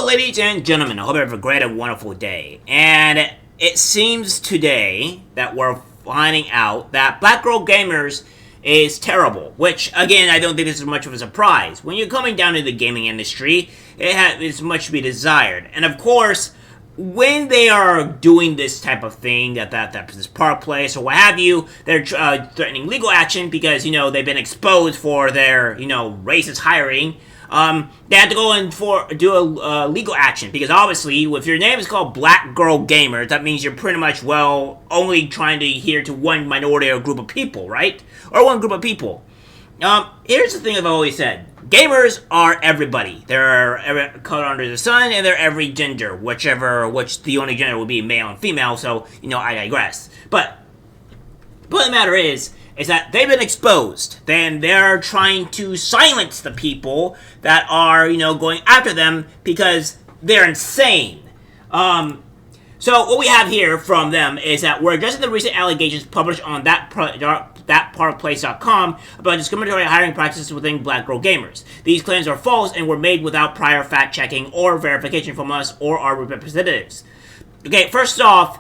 Hello, ladies and gentlemen. I hope you have a great and wonderful day. And it seems today that we're finding out that Black Girl Gamers is terrible, which, again, I don't think this is much of a surprise. When you're coming down to the gaming industry, it's much to be desired. And, of course, when they are doing this type of thing, this park place or what have you, they're threatening legal action because, they've been exposed for their, racist hiring. They have to go in do a legal action, because obviously, if your name is called Black Girl Gamers, that means you're pretty much, only trying to adhere to one minority or group of people, right? Or one group of people. Here's the thing I've always said. Gamers are everybody. They're every color under the sun, and they're every gender, which the only gender would be male and female, so, I digress. But the point of the matter is that they've been exposed. Then they're trying to silence the people that are, going after them because they're insane. So what we have here from them is that we're addressing the recent allegations published on thatparkplace.com about discriminatory hiring practices within Black Girl Gamers. These claims are false and were made without prior fact-checking or verification from us or our representatives. Okay, first off,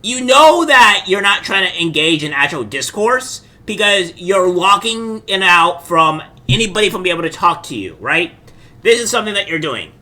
you know that you're not trying to engage in actual discourse because you're locking it out from anybody from being able to talk to you, right? This is something that you're doing.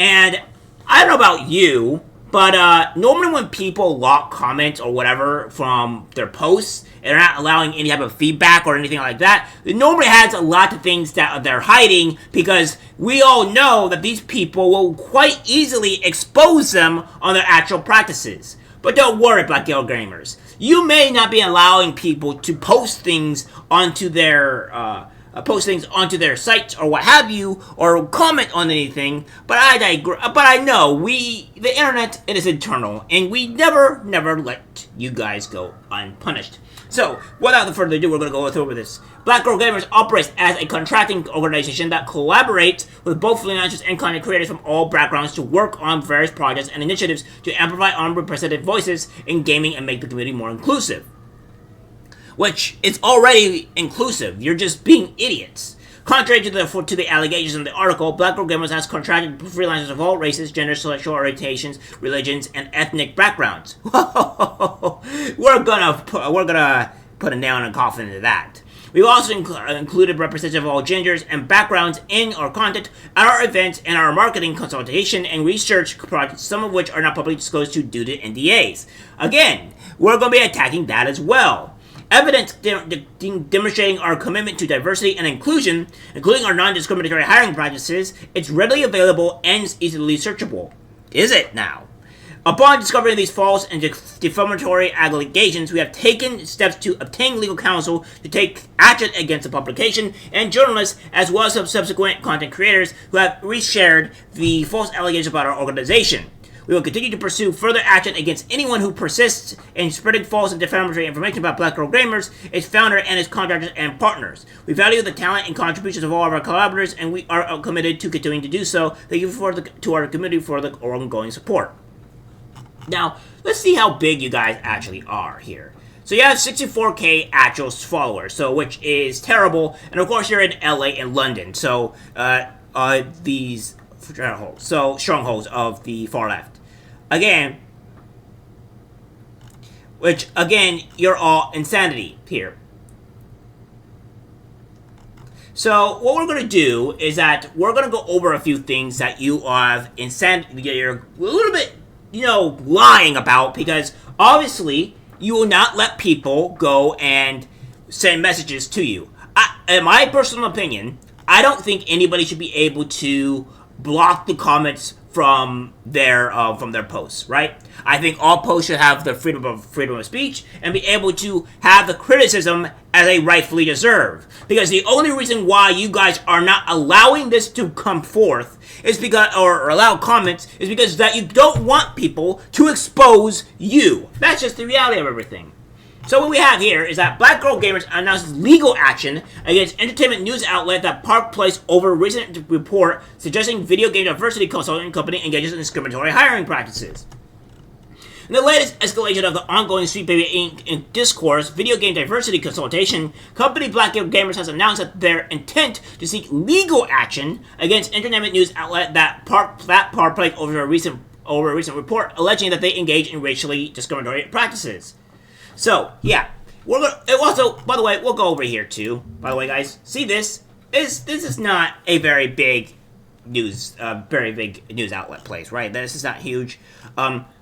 And I don't know about you, but normally when people lock comments or whatever from their posts, and they're not allowing any type of feedback or anything like that, it normally has a lot of things that they're hiding, because we all know that these people will quite easily expose them on their actual practices. But don't worry, Black Girl Gamers. You may not be allowing people to post things onto their sites or what have you, or comment on anything. But I know the internet, it is eternal, and we never let you guys go unpunished. So, without further ado, we're going to go through with this. Black Girl Gamers operates as a contracting organization that collaborates with both freelancers and content creators from all backgrounds to work on various projects and initiatives to amplify unrepresented voices in gaming and make the community more inclusive. Which is already inclusive. You're just being idiots. Contrary to the allegations in the article, Black Girl Gamers has contracted freelancers of all races, genders, sexual orientations, religions, and ethnic backgrounds. We're gonna put a nail in a coffin into that. We've also included representatives of all genders and backgrounds in our content, at our events, and our marketing consultation and research projects, some of which are not publicly disclosed due to NDAs. Again, we're going to be attacking that as well. Evidence demonstrating our commitment to diversity and inclusion, including our non-discriminatory hiring practices, is readily available and is easily searchable. Is it now? Upon discovering these false and defamatory allegations, we have taken steps to obtain legal counsel to take action against the publication and journalists, as well as some subsequent content creators who have reshared the false allegations about our organization. We will continue to pursue further action against anyone who persists in spreading false and defamatory information about Black Girl Gamers, its founder, and its contractors and partners. We value the talent and contributions of all of our collaborators, and we are committed to continuing to do so. Thank you to our community for the ongoing support. Now, let's see how big you guys actually are here. So you have 64k actual followers, which is terrible, and of course you're in LA and London, these strongholds of the far left. Again, you're all insanity here. So what we're going to do is that we're going to go over a few things that you have you're a little bit, lying about, because obviously you will not let people go and send messages to you. In my personal opinion, I don't think anybody should be able to block the comments from their posts, right? I think all posts should have the freedom of speech and be able to have the criticism as they rightfully deserve. Because the only reason why you guys are not allowing this to come forth is because, or allow comments, is because that you don't want people to expose you. That's just the reality of everything. So what we have here is that Black Girl Gamers announces legal action against entertainment news outlet thatparkplace over recent report suggesting video game diversity consulting company engages in discriminatory hiring practices. In the latest escalation of the ongoing Sweet Baby Inc. discourse, video game diversity consultation, company Black Gamers has announced that their intent to seek legal action against internet news outlet thatparkplace over a recent report alleging that they engage in racially discriminatory practices. So, yeah. Also, by the way, we'll go over here too. By the way, guys, see this? This is not a very big news outlet place, right? This is not huge.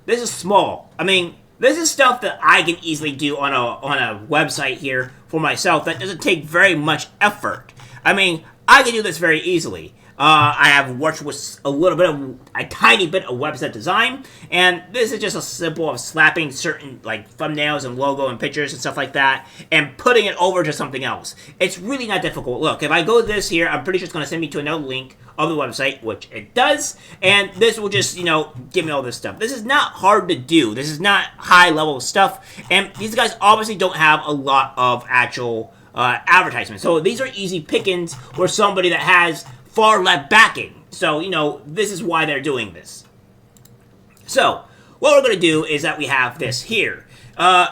This is small. I mean, this is stuff that I can easily do on a website here for myself that doesn't take very much effort. I mean, I can do this very easily. I have worked with a tiny bit of website design, and this is just a simple of slapping certain like thumbnails and logo and pictures and stuff like that, and putting it over to something else. It's really not difficult. Look, if I go to this here, I'm pretty sure it's going to send me to another link of the website, which it does, and this will just, give me all this stuff. This is not hard to do. This is not high-level stuff, and these guys obviously don't have a lot of actual advertisements. So these are easy pickings for somebody that has far left backing. So, this is why they're doing this. So, what we're going to do is that we have this here.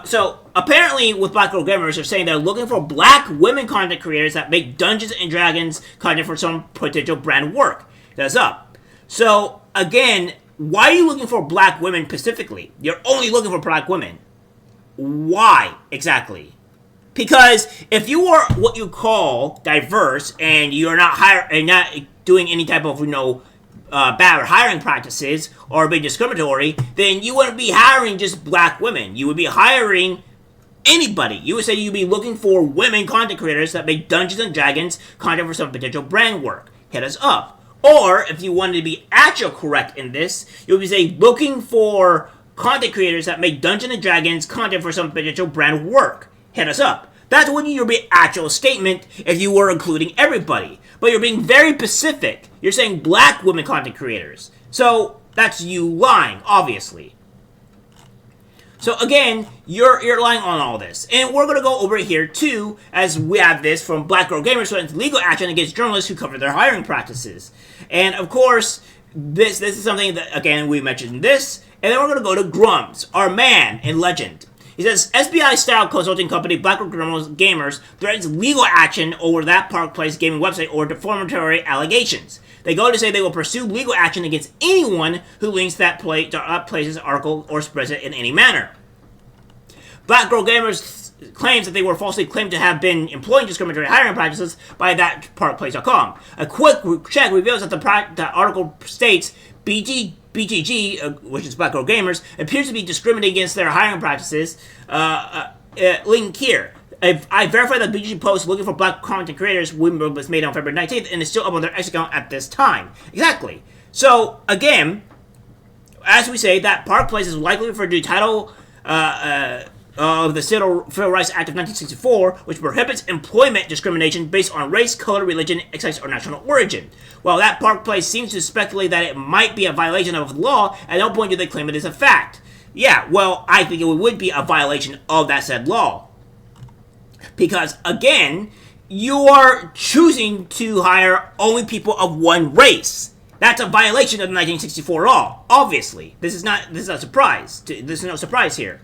So, apparently, with Black Girl Gamers, they're saying they're looking for black women content creators that make Dungeons & Dragons content for some potential brand work. That's up. So, again, why are you looking for black women specifically? You're only looking for black women. Why, exactly? Because if you are what you call diverse and you're not not doing any type of bad hiring practices or being discriminatory, then you wouldn't be hiring just black women. You would be hiring anybody. You would say you'd be looking for women content creators that make Dungeons and Dragons content for some potential brand work. Hit us up. Or if you wanted to be actual correct in this, you would be saying looking for content creators that make Dungeons and Dragons content for some potential brand work. Hit us up. That would be your actual statement if you were including everybody. But you're being very specific. You're saying black women content creators. So that's you lying, obviously. So again, you're lying on all this. And we're going to go over here too, as we have this from Black Girl Gamers threatens legal action against journalists who cover their hiring practices. And of course, this is something that, again, we mentioned this. And then we're going to go to Grums, our man and legend. He says, SBI-style consulting company Black Girl Gamers threatens legal action over thatparkplace gaming website over defamatory allegations. They go to say they will pursue legal action against anyone who links that place's article or spreads it in any manner. Black Girl Gamers claims that they were falsely claimed to have been employing discriminatory hiring practices by thatparkplace.com. A quick check reveals that the article states BGG, which is Black Girl Gamers, appears to be discriminating against their hiring practices. Link here. I verified that BGG post looking for black content creators was made on February 19th and is still up on their X account at this time. Exactly. So, again, as we say, that Park Place is likely referred to the title of the Civil Rights Act of 1964, which prohibits employment discrimination based on race, color, religion, sex, or national origin. While that Park Place seems to speculate that it might be a violation of the law, at no point do they claim it is a fact. Yeah, well, I think it would be a violation of that said law. Because, again, you are choosing to hire only people of one race. That's a violation of the 1964 law, obviously. This is a surprise. There's no surprise here.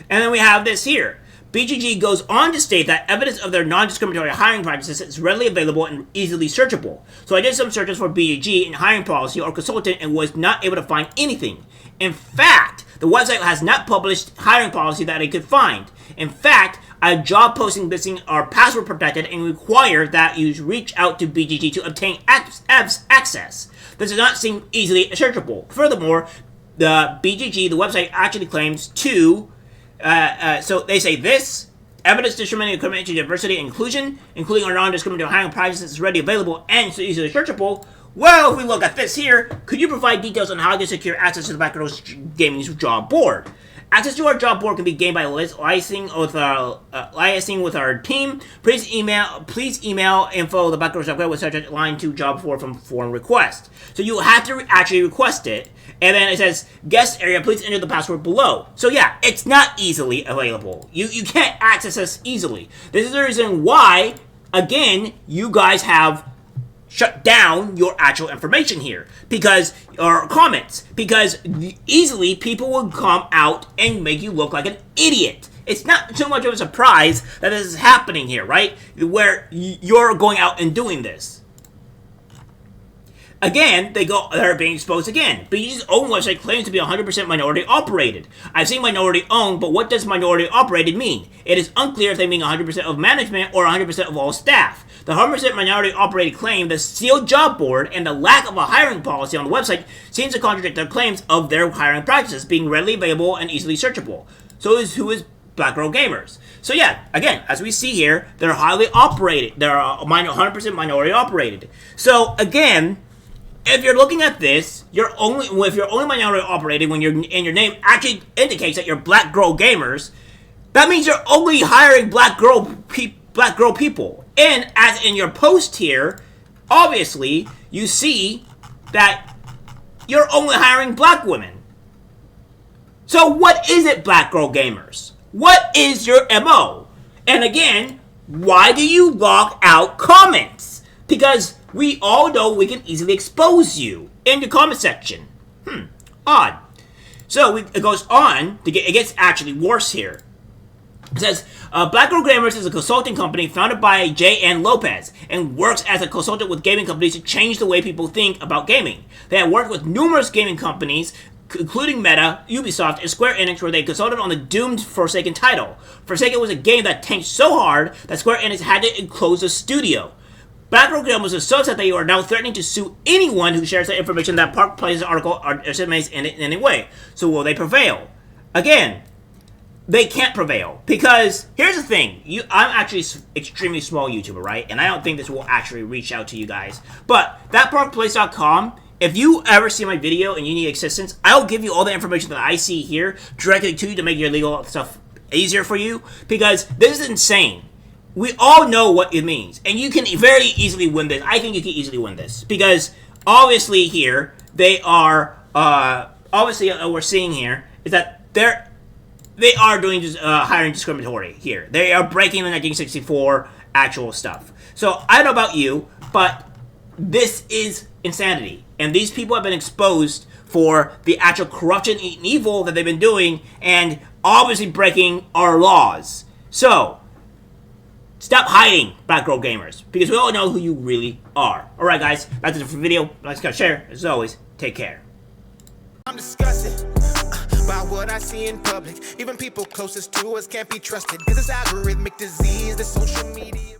And then we have this here. BGG goes on to state that evidence of their non-discriminatory hiring practices is readily available and easily searchable. So I did some searches for BGG in hiring policy or consultant and was not able to find anything. In fact, the website has not published hiring policy that I could find. In fact, a job posting listing are password protected and require that you reach out to BGG to obtain access. This does not seem easily searchable. Furthermore, the BGG, the website, actually claims to so they say this, evidence discriminating commitment to diversity and inclusion, including our non-discriminatory hiring practices, is readily available and so easily searchable. Well, if we look at this here, could you provide details on how to secure access to the Black Girl Gaming's job board? Access to our job board can be gained by liaising with our team. Please email info the Black Girl Gaming with subject line to job board from foreign request. So you have to actually request it. And then it says, guest area, please enter the password below. So yeah, it's not easily available. You can't access this easily. This is the reason why, again, you guys have shut down your actual information here, or comments, because easily people will come out and make you look like an idiot. It's not too much of a surprise that this is happening here, right? Where you're going out and doing this. Again, they're being exposed again. BG's own website claims to be 100% minority operated. I've seen minority owned, but what does minority operated mean? It is unclear if they mean 100% of management or 100% of all staff. The 100% minority operated claim, the sealed job board, and the lack of a hiring policy on the website seems to contradict their claims of their hiring practices being readily available and easily searchable. So who is Black Girl Gamers? So yeah, again, as we see here, they're highly operated. They're 100% minority operated. So again, if you're looking at this, if you're only minority operated when your name actually indicates that you're Black Girl Gamers, that means you're only hiring Black girl people. And as in your post here, obviously you see that you're only hiring Black women. So what is it, Black Girl Gamers? What is your MO? And again, why do you lock out comments? Because we all know we can easily expose you in the comment section. Odd. So it goes on, it gets actually worse here. It says, Black Girl Gamers is a consulting company founded by J.N. Lopez and works as a consultant with gaming companies to change the way people think about gaming. They have worked with numerous gaming companies, including Meta, Ubisoft, and Square Enix, where they consulted on the doomed Forsaken title. Forsaken was a game that tanked so hard that Square Enix had to close the studio. Black Girl Gamers is so upset that they are now threatening to sue anyone who shares the information that Park Place's article or estimates in any way. So will they prevail? Again, they can't prevail, because here's the thing. I'm actually extremely small YouTuber, right? And I don't think this will actually reach out to you guys. But thatparkplace.com, if you ever see my video and you need assistance, I'll give you all the information that I see here directly to you to make your legal stuff easier for you, because this is insane. We all know what it means, and you can very easily win this. I think you can easily win this, because obviously here, they are, obviously what we're seeing here is that they are doing hiring discriminatory here. They are breaking the 1964 actual stuff. So, I don't know about you, but this is insanity. And these people have been exposed for the actual corruption and evil that they've been doing, and obviously breaking our laws. So, stop hiding, Black Girl Gamers, because we all know who you really are. Alright guys, that's it for the video. Like, subscribe, share. As always, take care. I'm disgusted by what I see in public. Even people closest to us can't be trusted. This is algorithmic disease, the social media.